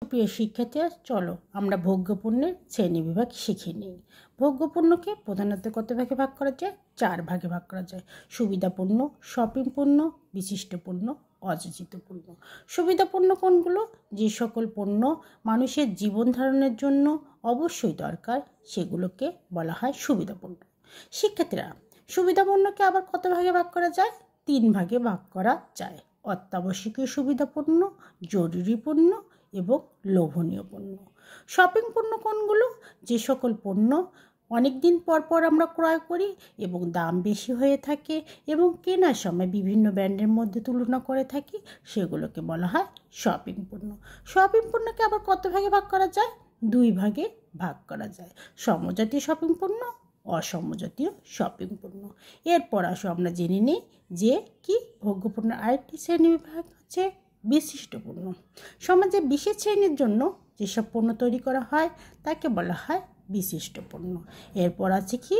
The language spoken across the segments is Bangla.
প্রিয় শিক্ষার্থীরা, চলো আমরা ভোগ্যপণ্যের শ্রেণীবিভাগ শিখে নিই। ভোগ্যপণ্যকে প্রধানত কত ভাগে ভাগ করা যায়? 4 ভাগে ভাগ করা যায়। সুবিধাপূর্ণ, শপিং পণ্য, বিশিষ্ট পণ্য, অযাচিত পণ্য। সুবিধাপূর্ণ কোনগুলো? যে সকল পণ্য মানুষের জীবন ধারণের জন্য অবশ্যই দরকার, সেগুলোকে বলা হয় সুবিধাপূর্ণ। শিক্ষার্থীরা, সুবিধাপণ্যকে আবার কত ভাগে ভাগ করা যায়? 3 ভাগে ভাগ করা যায়। অত্যাবশ্যকীয় সুবিধাপূর্ণ, জরুরি পণ্য এবং লোভনীয় পণ্য। শপিং পণ্য কোনগুলো? যে সকল পণ্য অনেক দিন পর পর আমরা ক্রয় করি এবং দাম বেশি হয়ে থাকে এবং কেনার সময় বিভিন্ন ব্র্যান্ডের মধ্যে তুলনা করে থাকি, সেগুলোকে বলা হয় শপিং পণ্য। শপিং পণ্যকে আবার কত ভাগে ভাগ করা যায়? 2 ভাগে ভাগ করা যায়। সমজাতীয় শপিং পণ্য, অসমজাতীয় শপিং পণ্য। এরপর আসো আমরা জেনে নিই যে কি ভোগ্যপণ্যের আরেকটি শ্রেণীবিভাগ হচ্ছে বিশিষ্ট পণ্য। সমাজে বিশেষ শ্রেণীর জন্য যেসব পণ্য তৈরি করা হয় তাকে বলা হয় বিশিষ্ট পণ্য। এরপর আছে কি?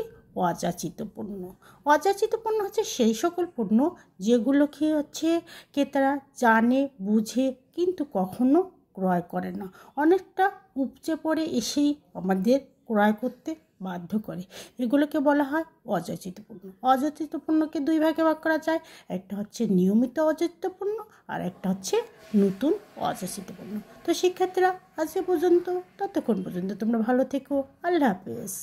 অযাচিত পণ্য। অযাচিত পণ্য হচ্ছে সেই সকল পণ্য যেগুলোকে ক্রেতারা জানে, বুঝে কিন্তু কখনো ক্রয় করে না, অনেকটা উপচে পড়ে এসেই আমাদের ক্রয় করতে বাধ্য করে, এগুলোকে বলা হয় অযাচিত পণ্য। অযাচিত পণ্যকে 2 ভাগে ভাগ করা যায়। একটা হচ্ছে নিয়মিত অযাচিত পণ্য আর একটা হচ্ছে নতুন অযাচিত পণ্য। তো শিক্ষার্থীরা, আজ পর্যন্ত, ততক্ষণ পর্যন্ত তোমরা ভালো থেকো। আল্লাহ হাফেজ।